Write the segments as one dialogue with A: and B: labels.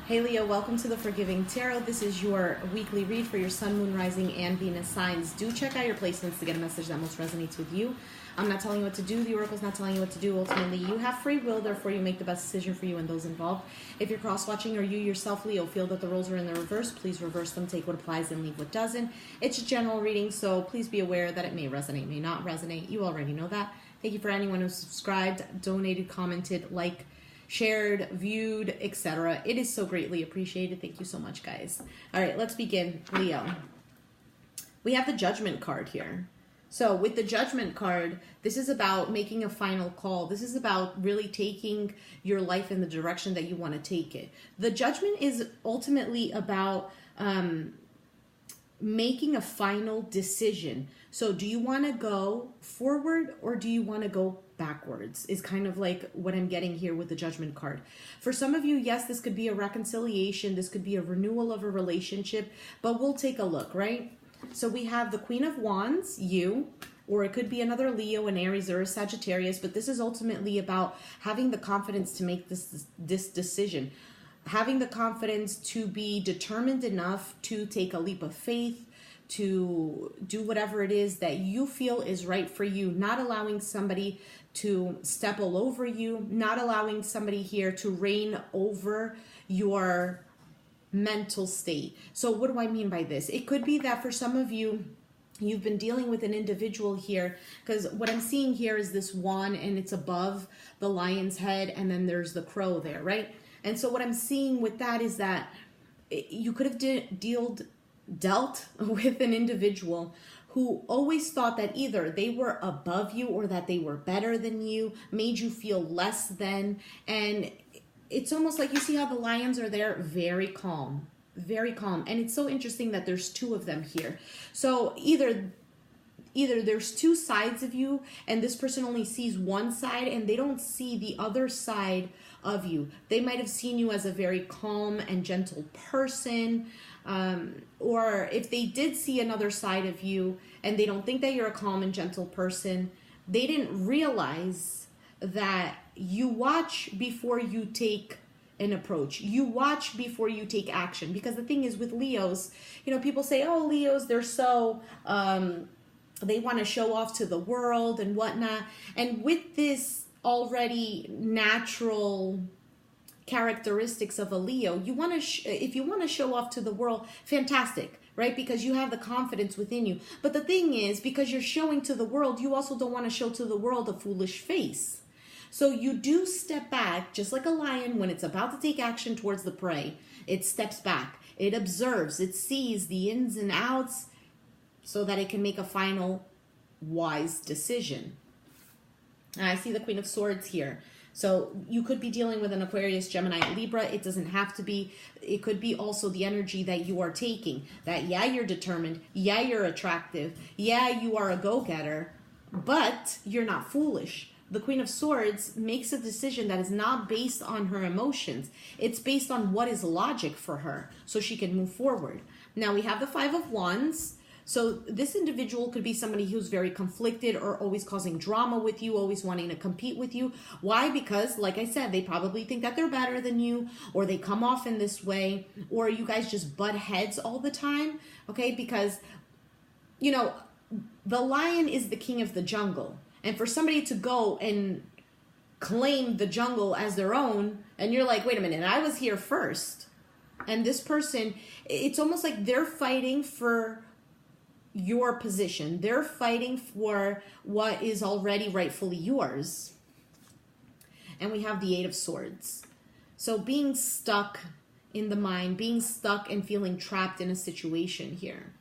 A: Hey Leo, welcome to the Forgiving Tarot. This is your weekly read for your Sun, Moon, Rising, and Venus signs. Do check out your placements to get a message that most resonates with you. I'm not telling you what to do. The Oracle's not telling you what to do. Ultimately, you have free will, therefore you make the best decision for you and those involved. If you're cross-watching or you yourself, Leo, feel that the roles are in the reverse, please reverse them, take what applies and leave what doesn't. It's a general reading, so please be aware that it may resonate, may not resonate. You already know that. Thank you for anyone who subscribed, donated, commented, shared, viewed, etc. It is so greatly appreciated. Thank you so much, guys. All right, let's begin. Leo. We have the Judgment card here. So with the Judgment card, this is about making a final call. This is about really taking your life in the direction that you want to take it. The Judgment is ultimately about making a final decision. So do you want to go forward or do you want to go backwards is kind of like what I'm getting here with the Judgment card. For some of you, yes, this could be a reconciliation. This could be a renewal of a relationship, but we'll take a look, right? So we have the Queen of Wands, you, or it could be another Leo, an Aries, or a Sagittarius, but this is ultimately about having the confidence to make this decision. Having the confidence to be determined enough to take a leap of faith, to do whatever it is that you feel is right for you, not allowing somebody to step all over you, not allowing somebody here to reign over your mental state. So what do I mean by this? It could be that for some of you, you've been dealing with an individual here, because what I'm seeing here is this wand and it's above the lion's head and then there's the crow there, right? And so what I'm seeing with that is that you could have dealt with an individual who always thought that either they were above you or that they were better than you, made you feel less than. And it's almost like you see how the lions are there, very calm, very calm. And it's so interesting that there's two of them here. So either there's two sides of you and this person only sees one side and they don't see the other side of you. They might have seen you as a very calm and gentle person, or if they did see another side of you and they don't think that you're a calm and gentle person, they didn't realize that you watch before you take an approach. You watch before you take action. Because the thing is with Leos, people say, oh, Leos, they're so, they want to show off to the world and whatnot. And with this already natural characteristics of a Leo, you want to if you want to show off to the world, fantastic, right? Because you have the confidence within you. But the thing is, because you're showing to the world, you also don't want to show to the world a foolish face. So you do step back, just like a lion when it's about to take action towards the prey. It steps back, it observes, it sees the ins and outs so that it can make a final wise decision. And I see the Queen of Swords here. So you could be dealing with an Aquarius, Gemini, Libra. It doesn't have to be. It could be also the energy that you are taking. That, yeah, you're determined. Yeah, you're attractive. Yeah, you are a go-getter. But you're not foolish. The Queen of Swords makes a decision that is not based on her emotions. It's based on what is logic for her so she can move forward. Now we have the Five of Wands. So this individual could be somebody who's very conflicted or always causing drama with you, always wanting to compete with you. Why? Because, like I said, they probably think that they're better than you, or they come off in this way, or you guys just butt heads all the time, okay? Because, the lion is the king of the jungle. And for somebody to go and claim the jungle as their own, and you're like, wait a minute, I was here first. And this person, it's almost like they're fighting for your position. They're fighting for what is already rightfully yours. And we have the Eight of Swords. So being stuck in the mind, being stuck and feeling trapped in a situation here.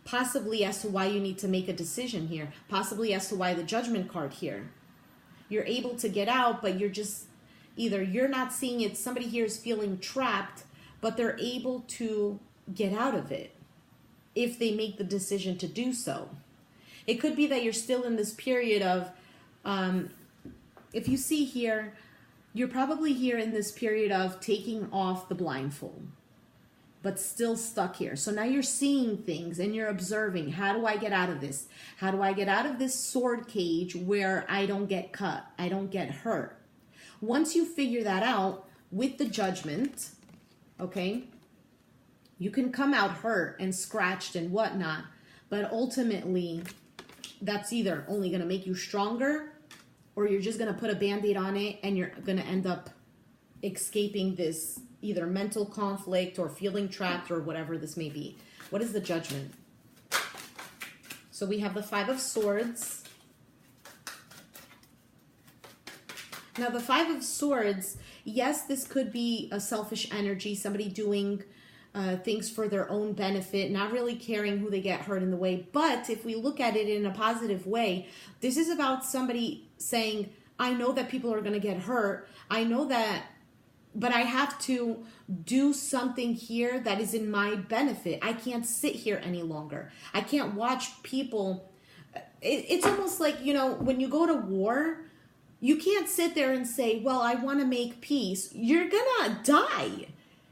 A: Possibly as to why you need to make a decision here. Possibly as to why the Judgment card here. You're able to get out, but you're just, either you're not seeing it, somebody here is feeling trapped, but they're able to get out of it if they make the decision to do so. It could be that you're still in this period of, if you see here, you're probably here in this period of taking off the blindfold, but still stuck here. So now you're seeing things and you're observing, how do I get out of this? How do I get out of this sword cage where I don't get cut, I don't get hurt? Once you figure that out with the Judgment, okay? You can come out hurt and scratched and whatnot, but ultimately, that's either only going to make you stronger, or you're just going to put a Band-Aid on it and you're going to end up escaping this either mental conflict or feeling trapped or whatever this may be. What is the Judgment? So we have the Five of Swords. Now the Five of Swords, yes, this could be a selfish energy, somebody doing things for their own benefit, not really caring who they get hurt in the way. But if we look at it in a positive way, this is about somebody saying, I know that people are going to get hurt. I know that, but I have to do something here that is in my benefit. I can't sit here any longer. I can't watch people. It's almost like, you know, when you go to war, you can't sit there and say, well, I want to make peace. You're going to die.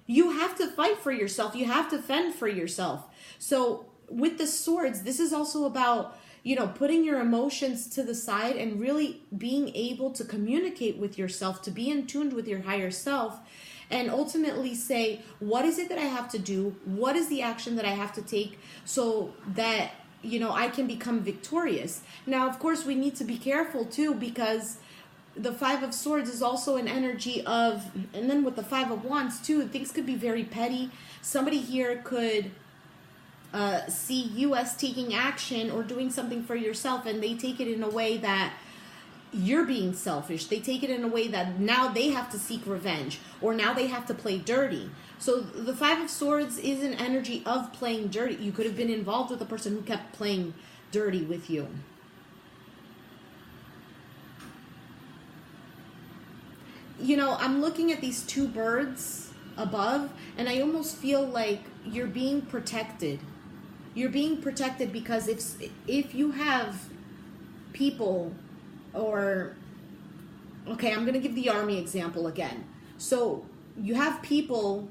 A: You have to fight for yourself. You have to fend for yourself. So with the swords, this is also about, you know, putting your emotions to the side and really being able to communicate with yourself, to be in tune with your higher self, and ultimately say, what is it that I have to do? What is the action that I have to take so that, you know, I can become victorious? Now, of course, we need to be careful too, because the Five of Swords is also an energy of, and then with the Five of Wands too, things could be very petty. Somebody here could see you as taking action or doing something for yourself, and they take it in a way that you're being selfish. They take it in a way that now they have to seek revenge, or now they have to play dirty. So the Five of Swords is an energy of playing dirty. You could have been involved with a person who kept playing dirty with you. You know, I'm looking at these two birds above, and I almost feel like you're being protected. You're being protected because if you have people, or, okay, I'm going to give the army example again. So you have people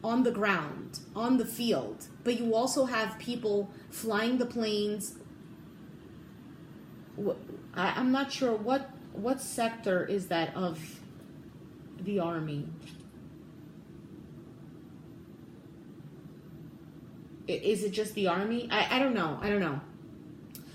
A: on the ground, on the field, but you also have people flying the planes. I'm not sure what sector is that of the army. Is it just the army? I don't know.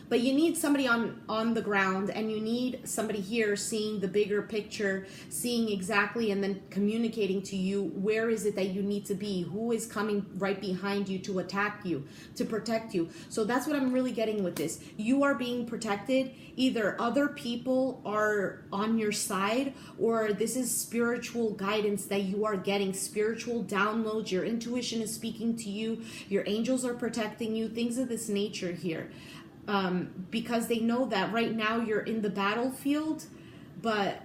A: But you need somebody on the ground, and you need somebody here seeing the bigger picture, seeing exactly, and then communicating to you, where is it that you need to be? Who is coming right behind you to attack you, to protect you? So that's what I'm really getting with this. You are being protected. Either other people are on your side, or this is spiritual guidance that you are getting, spiritual downloads. Your intuition is speaking to you. Your angels are protecting you, things of this nature here. Because they know that right now you're in the battlefield, but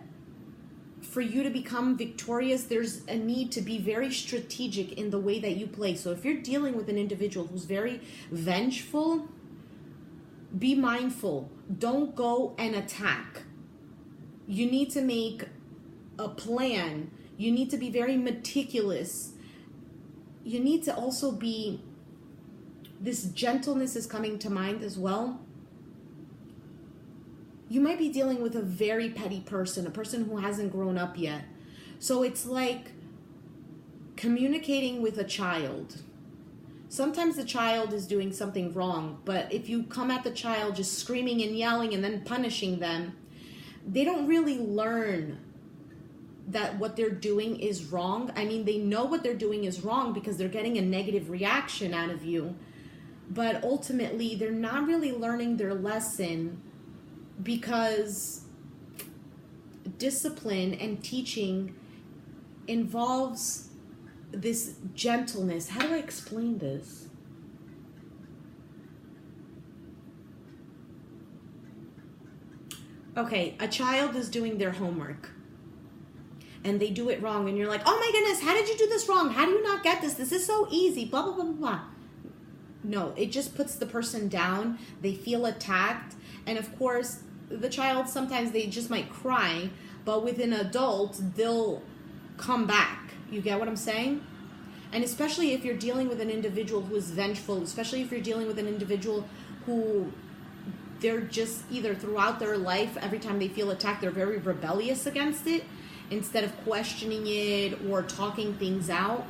A: for you to become victorious, there's a need to be very strategic in the way that you play. So if you're dealing with an individual who's very vengeful, be mindful. Don't go and attack. You need to make a plan. You need to be very meticulous. You need to also be, this gentleness is coming to mind as well. You might be dealing with a very petty person, a person who hasn't grown up yet. So it's like communicating with a child. Sometimes the child is doing something wrong, but if you come at the child just screaming and yelling and then punishing them, they don't really learn that what they're doing is wrong. I mean, they know what they're doing is wrong because they're getting a negative reaction out of you. But ultimately, they're not really learning their lesson, because discipline and teaching involves this gentleness. How do I explain this? Okay, a child is doing their homework and they do it wrong, and you're like, oh my goodness, how did you do this wrong? How do you not get this? This is so easy, blah, blah, blah, blah, blah. No, it just puts the person down. They feel attacked. And of course, the child, sometimes they just might cry, but with an adult, they'll come back. You get what I'm saying? And especially if you're dealing with an individual who is vengeful, especially if you're dealing with an individual who they're just either throughout their life, every time they feel attacked, they're very rebellious against it, instead of questioning it or talking things out.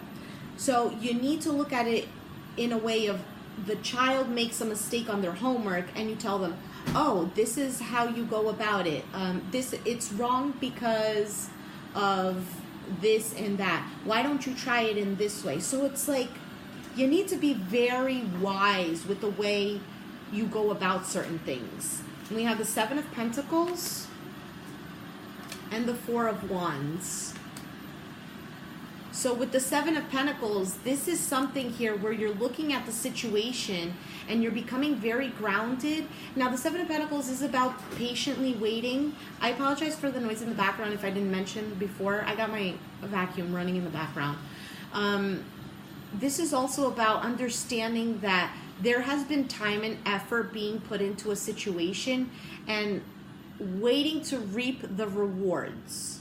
A: So you need to look at it in a way of the child makes a mistake on their homework and you tell them, oh, this is how you go about it. It's wrong because of this and that. Why don't you try it in this way? So it's like you need to be very wise with the way you go about certain things. And we have the Seven of Pentacles and the Four of Wands. So with the Seven of Pentacles, this is something here where you're looking at the situation and you're becoming very grounded. Now, the Seven of Pentacles is about patiently waiting. I apologize for the noise in the background if I didn't mention before. I got my vacuum running in the background. This is also about understanding that there has been time and effort being put into a situation and waiting to reap the rewards.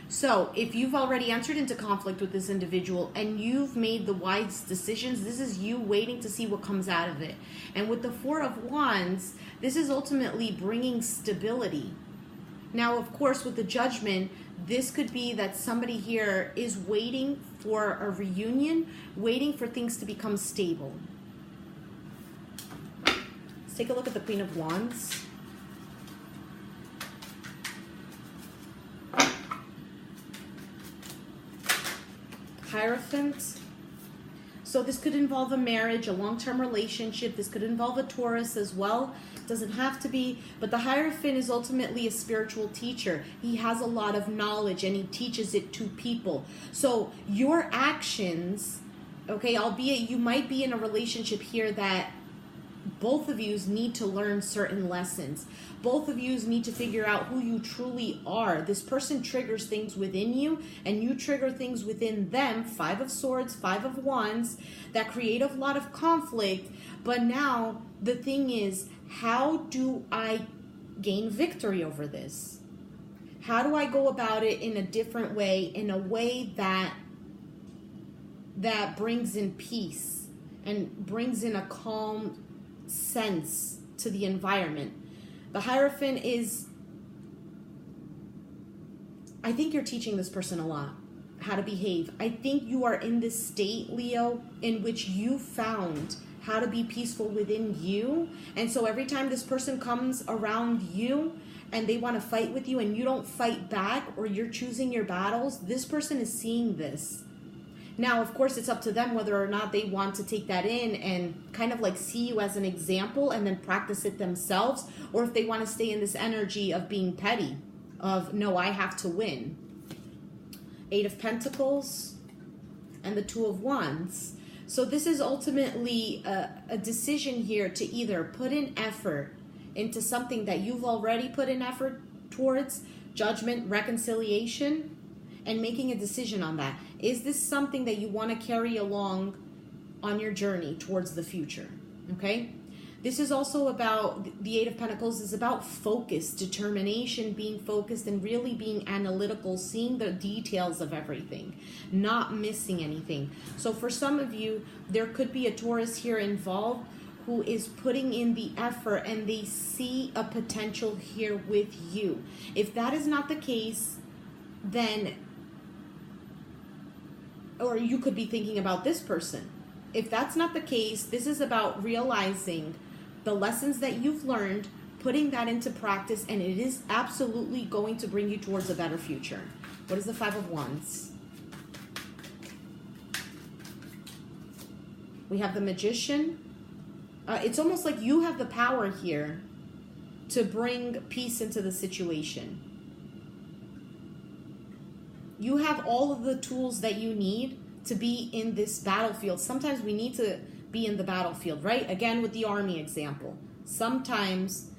A: So if you've already entered into conflict with this individual and you've made the wise decisions, this is you waiting to see what comes out of it. And with the Four of Wands, this is ultimately bringing stability. Now, of course, with the Judgment, this could be that somebody here is waiting for a reunion, waiting for things to become stable. Let's take a look at the Queen of Wands. Hierophant. So this could involve a marriage, a long-term relationship. This could involve a Taurus as well. It doesn't have to be, but the Hierophant is ultimately a spiritual teacher. He has a lot of knowledge and he teaches it to people. So your actions, okay, albeit you might be in a relationship here that both of you need to learn certain lessons. Both of you need to figure out who you truly are. This person triggers things within you and you trigger things within them. Five of Swords, Five of Wands, that create a lot of conflict. But now the thing is, how do I gain victory over this? How do I go about it in a different way, in a way that brings in peace and brings in a calm sense to the environment? The Hierophant is, I think you're teaching this person a lot, how to behave. I think you are in this state, Leo, in which you found how to be peaceful within you. And so every time this person comes around you and they want to fight with you and you don't fight back, or you're choosing your battles, this person is seeing this. Now, of course, it's up to them whether or not they want to take that in and kind of like see you as an example and then practice it themselves, or if they want to stay in this energy of being petty, of, no, I have to win. Eight of Pentacles and the Two of Wands. So this is ultimately a decision here to either put in effort into something that you've already put in effort towards, judgment, reconciliation, and making a decision on that. Is this something that you want to carry along on your journey towards the future? Okay? This is also about, the Eight of Pentacles is about focus, determination, being focused and really being analytical, seeing the details of everything, not missing anything. So for some of you, there could be a Taurus here involved who is putting in the effort and they see a potential here with you. If that is not the case, then, or you could be thinking about this person. If that's not the case, this is about realizing the lessons that you've learned, putting that into practice, and it is absolutely going to bring you towards a better future. What is the Five of Wands? We have the Magician. It's almost like you have the power here to bring peace into the situation. You have all of the tools that you need to be in this battlefield. Sometimes we need to be in the battlefield, right? Again, with the army example. Sometimes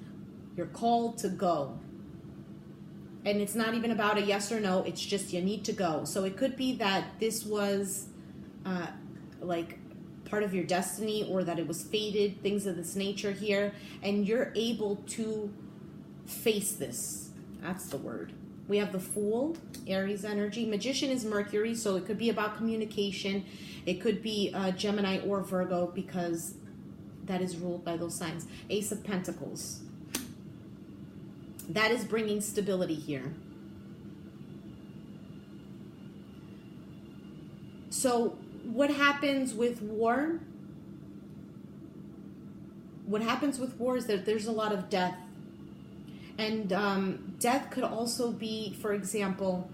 A: you're called to go. And it's not even about a yes or no. It's just you need to go. So it could be that this was like part of your destiny, or that it was fated, things of this nature here. And you're able to face this. That's the word. We have the Fool, Aries energy. Magician is Mercury, so it could be about communication. It could be Gemini or Virgo, because that is ruled by those signs. Ace of Pentacles. That is bringing stability here. So what happens with war? What happens with war is that there's a lot of death. And death could also be, for example,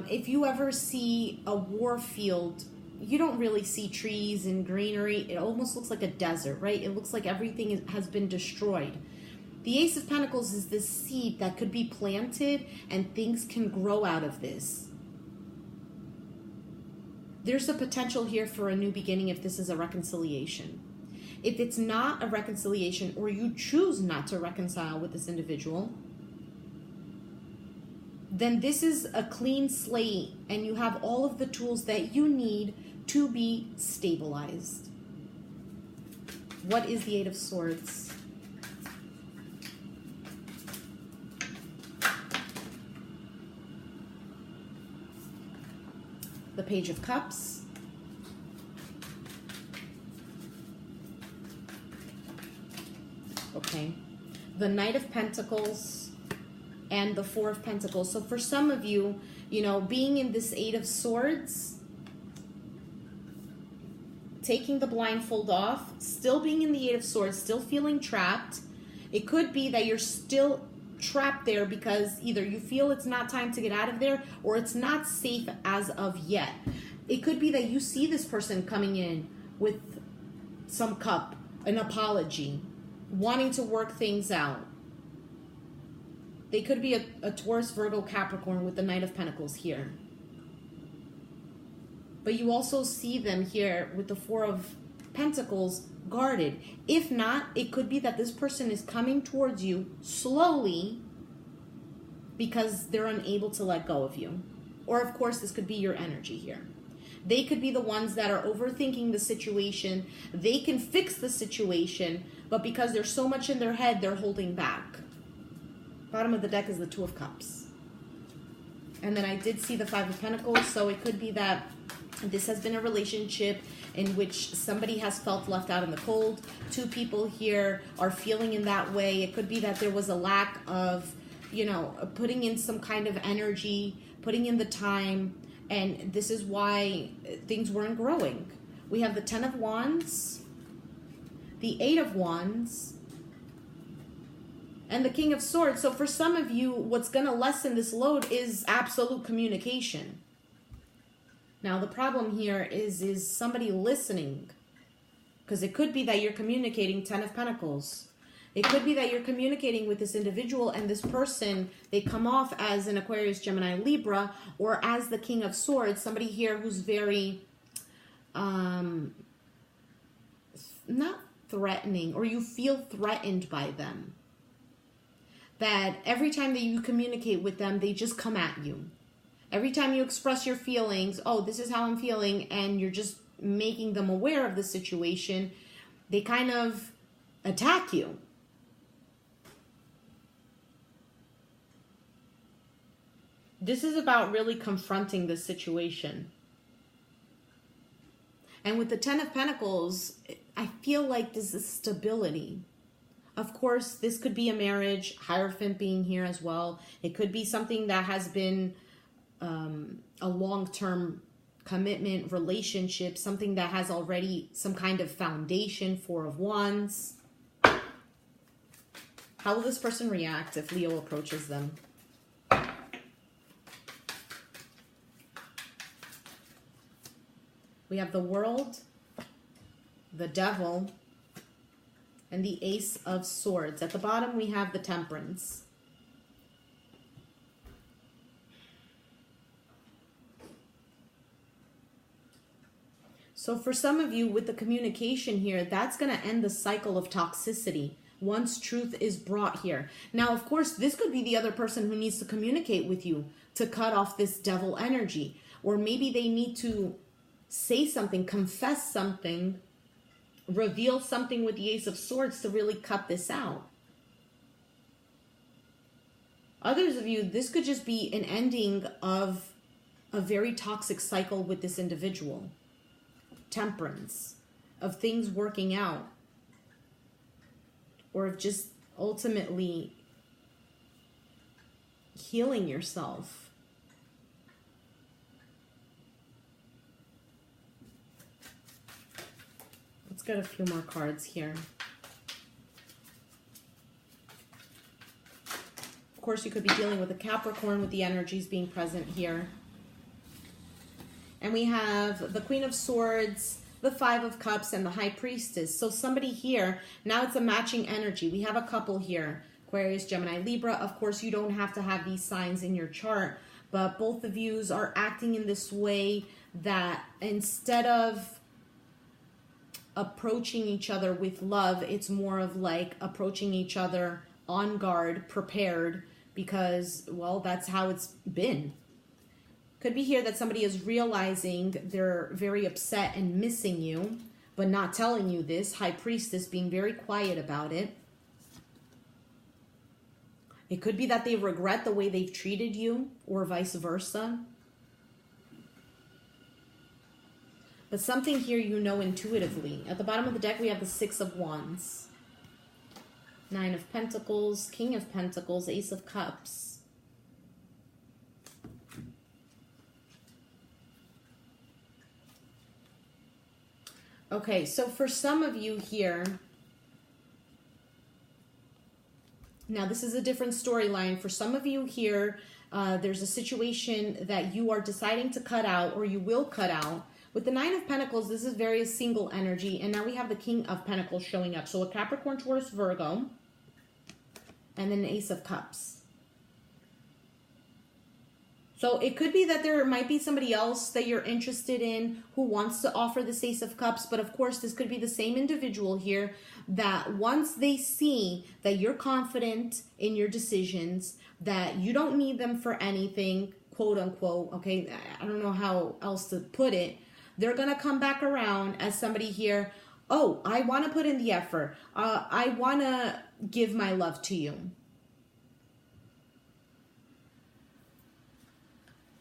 A: if you ever see a war field, you don't really see trees and greenery. It almost looks like a desert, right? It looks like everything has been destroyed. The Ace of Pentacles is this seed that could be planted and things can grow out of this. There's a potential here for a new beginning if this is a reconciliation. If it's not a reconciliation, or you choose not to reconcile with this individual, then this is a clean slate and you have all of the tools that you need to be stabilized. What is the Eight of Swords? The Page of Cups. Okay. The Knight of Pentacles and the Four of Pentacles. So for some of you, you know, being in this Eight of Swords, taking the blindfold off, still being in the Eight of Swords, still feeling trapped. It could be that you're still trapped there because either you feel it's not time to get out of there or it's not safe as of yet. It could be that you see this person coming in with some cup, an apology, wanting to work things out. They could be a Taurus, Virgo, Capricorn with the Knight of Pentacles here. But you also see them here with the Four of Pentacles guarded. If not, it could be that this person is coming towards you slowly because they're unable to let go of you. Or of course, this could be your energy here. They could be the ones that are overthinking the situation. They can fix the situation, but because there's so much in their head, they're holding back. Bottom of the deck is the Two of Cups. And then I did see the Five of Pentacles, so it could be that this has been a relationship in which somebody has felt left out in the cold. Two people here are feeling in that way. It could be that there was a lack of, you know, putting in some kind of energy, putting in the time, and this is why things weren't growing. We have the Ten of Wands, the Eight of Wands, and the King of Swords. So for some of you, what's going to lessen this load is absolute communication. Now, the problem here is somebody listening, because it could be that you're communicating. Ten of Pentacles. It could be that you're communicating with this individual and this person, they come off as an Aquarius, Gemini, Libra, or as the King of Swords, somebody here who's very, not threatening, or you feel threatened by them. That every time that you communicate with them, they just come at you. Every time you express your feelings, oh, this is how I'm feeling, and you're just making them aware of the situation, they kind of attack you. This is about really confronting the situation. And with the Ten of Pentacles, I feel like this is stability. Of course, this could be a marriage, Hierophant being here as well. It could be something that has been a long-term commitment, relationship, something that has already some kind of foundation. Four of Wands. How will this person react if Leo approaches them? We have the World, the Devil, and the Ace of Swords. At the bottom, we have the Temperance. So for some of you with the communication here, that's going to end the cycle of toxicity once truth is brought here. Now, of course, this could be the other person who needs to communicate with you to cut off this devil energy. Or maybe they need to say something, confess something, reveal something with the Ace of Swords to really cut this out. Others of you, this could just be an ending of a very toxic cycle with this individual. Temperance, of things working out, or of just ultimately healing yourself. get a few more cards here. Of course, you could be dealing with a Capricorn with the energies being present here. And we have the Queen of Swords, the Five of Cups, and the High Priestess. So somebody here, now it's a matching energy. We have a couple here, Aquarius, Gemini, Libra. Of course, you don't have to have these signs in your chart, but both of yous are acting in this way that instead of approaching each other with love, it's more of like approaching each other on guard, prepared, because, well, that's how it's been. Could be here that somebody is realizing they're very upset and missing you, but not telling you this. High Priestess being very quiet about it. It could be that they regret the way they've treated you, or vice versa. But something here you know intuitively. At the bottom of the deck, we have the Six of Wands. Nine of Pentacles, King of Pentacles, Ace of Cups. Okay, so for some of you here, now this is a different storyline. For some of you here, there's a situation that you are deciding to cut out, or you will cut out. With the Nine of Pentacles, this is very single energy. And now we have the King of Pentacles showing up. So a Capricorn, Taurus, Virgo. And then an Ace of Cups. So it could be that there might be somebody else that you're interested in who wants to offer this Ace of Cups. But of course, this could be the same individual here that once they see that you're confident in your decisions, that you don't need them for anything, quote unquote, okay, I don't know how else to put it, they're going to come back around as somebody here, oh, I want to put in the effort. I want to give my love to you.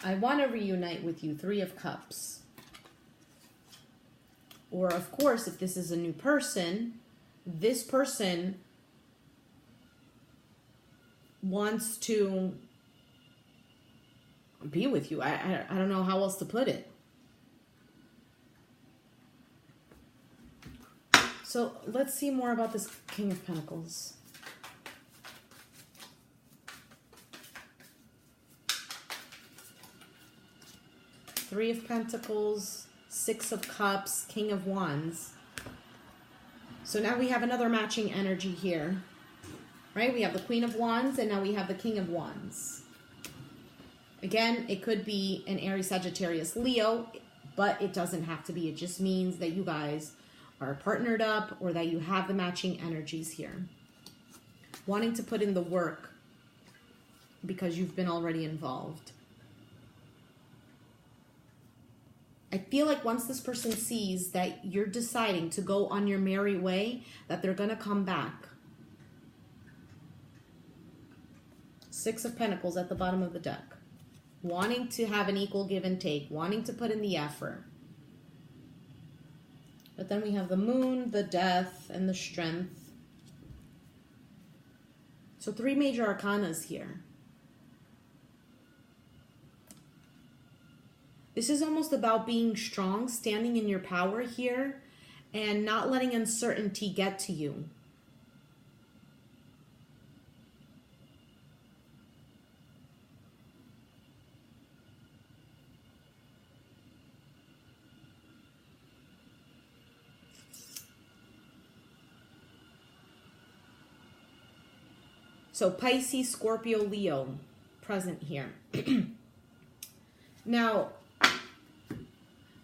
A: I want to reunite with you. Three of Cups. Or, of course, if this is a new person, this person wants to be with you. I don't know how else to put it. So let's see more about this King of Pentacles. Three of Pentacles, Six of Cups, King of Wands. So now we have another matching energy here, right? We have the Queen of Wands, and now we have the King of Wands. Again, it could be an Aries, Sagittarius, Leo, but it doesn't have to be. It just means that you guys are partnered up, or that you have the matching energies here. Wanting to put in the work because you've been already involved. I feel like once this person sees that you're deciding to go on your merry way, that they're going to come back. Six of Pentacles at the bottom of the deck. Wanting to have an equal give and take. Wanting to put in the effort. But then we have the Moon, the Death, and the Strength. So three major arcanas here. This is almost about being strong, standing in your power here, and not letting uncertainty get to you. So Pisces, Scorpio, Leo, present here. Now,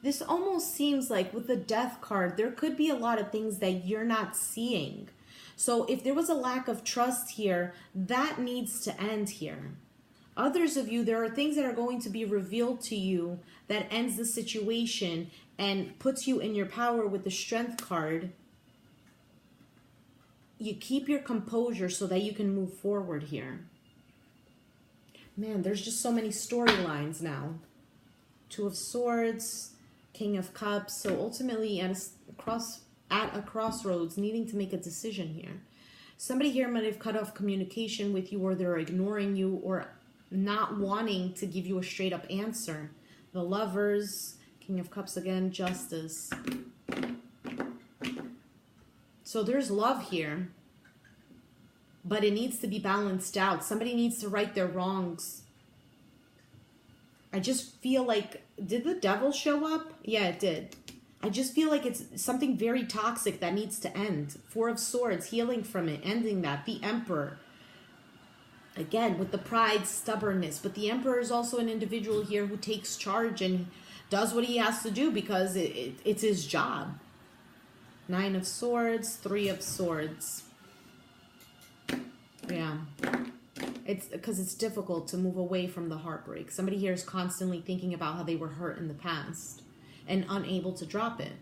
A: this almost seems like with the Death card, there could be a lot of things that you're not seeing. So if there was a lack of trust here, that needs to end here. Others of you, there are things that are going to be revealed to you that ends the situation and puts you in your power with the Strength card. You keep your composure so that you can move forward here. Man, there's just so many storylines now. Two of Swords, King of Cups. So ultimately at a crossroads, needing to make a decision here. Somebody here might have cut off communication with you, or they're ignoring you, or not wanting to give you a straight up answer. The Lovers, King of Cups again, Justice. So there's love here, but it needs to be balanced out. Somebody needs to right their wrongs. I just feel like, did the devil show up? Yeah, it did. I just feel like it's something very toxic that needs to end. Four of Swords, healing from it, ending that. The Emperor. Again, with the pride, stubbornness. But the Emperor is also an individual here who takes charge and does what he has to do because it's his job. Nine of Swords, Three of Swords. Yeah. It's because it's difficult to move away from the heartbreak. Somebody here is constantly thinking about how they were hurt in the past and unable to drop it.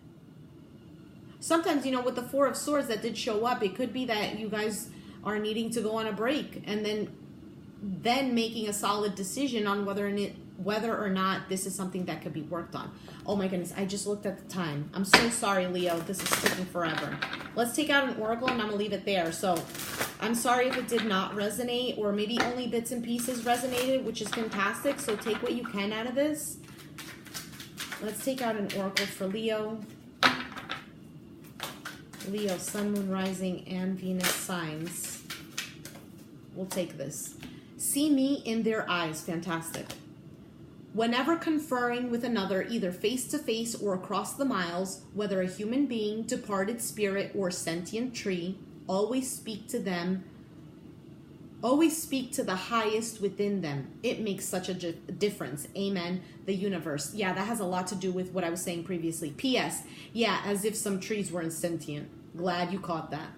A: Sometimes, you know, with the Four of Swords that did show up, it could be that you guys are needing to go on a break and then making a solid decision on whether or not this is something that could be worked on. Oh my goodness, I just looked at the time. I'm so sorry, Leo. This is taking forever. Let's take out an oracle and I'm going to leave it there. So I'm sorry if it did not resonate, or maybe only bits and pieces resonated, which is fantastic. So take what you can out of this. Let's take out an oracle for Leo. Leo, Sun, Moon, Rising, and Venus signs. We'll take this. See me in their eyes. Fantastic. Whenever conferring with another, either face-to-face or across the miles, whether a human being, departed spirit, or sentient tree, always speak to them. Always speak to the highest within them. It makes such a difference. Amen. The universe. Yeah, that has a lot to do with what I was saying previously. P.S. Yeah, as if some trees weren't sentient. Glad you caught that.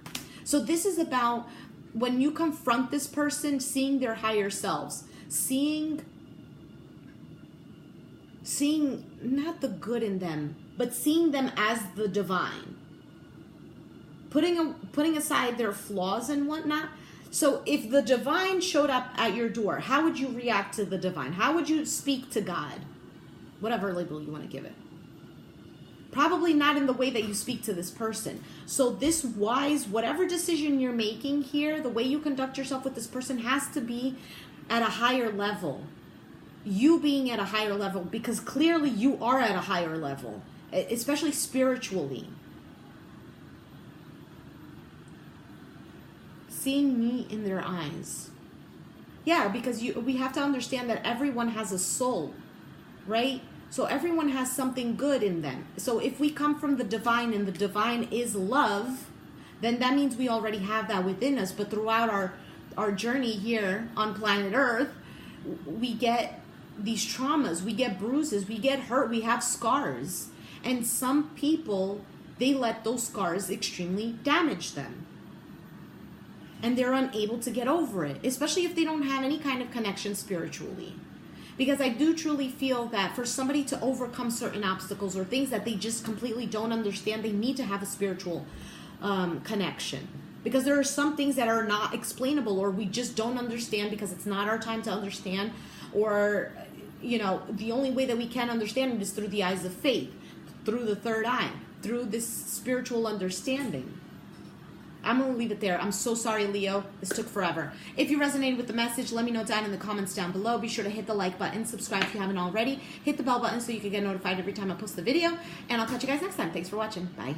A: So this is about when you confront this person, seeing their higher selves. Seeing not the good in them, but seeing them as the divine. Putting aside their flaws and whatnot. So if the divine showed up at your door, how would you react to the divine? How would you speak to God? Whatever label you want to give it. Probably not in the way that you speak to this person. So this wise, whatever decision you're making here, the way you conduct yourself with this person has to be at a higher level. You being at a higher level, because clearly you are at a higher level, especially spiritually. Seeing me in their eyes. Yeah, because we have to understand that everyone has a soul, right? So everyone has something good in them. So if we come from the divine and the divine is love, then that means we already have that within us. But throughout our journey here on planet Earth, we get these traumas, we get bruises, we get hurt, we have scars. And some people, they let those scars extremely damage them. And they're unable to get over it, especially if they don't have any kind of connection spiritually. Because I do truly feel that for somebody to overcome certain obstacles or things that they just completely don't understand, they need to have a spiritual connection. Because there are some things that are not explainable, or we just don't understand because it's not our time to understand, or, you know, the only way that we can understand it is through the eyes of faith, through the third eye, through this spiritual understanding. I'm going to leave it there. I'm so sorry, Leo. This took forever. If you resonated with the message, let me know down in the comments down below. Be sure to hit the like button, subscribe if you haven't already. Hit the bell button so you can get notified every time I post the video. And I'll catch you guys next time. Thanks for watching. Bye.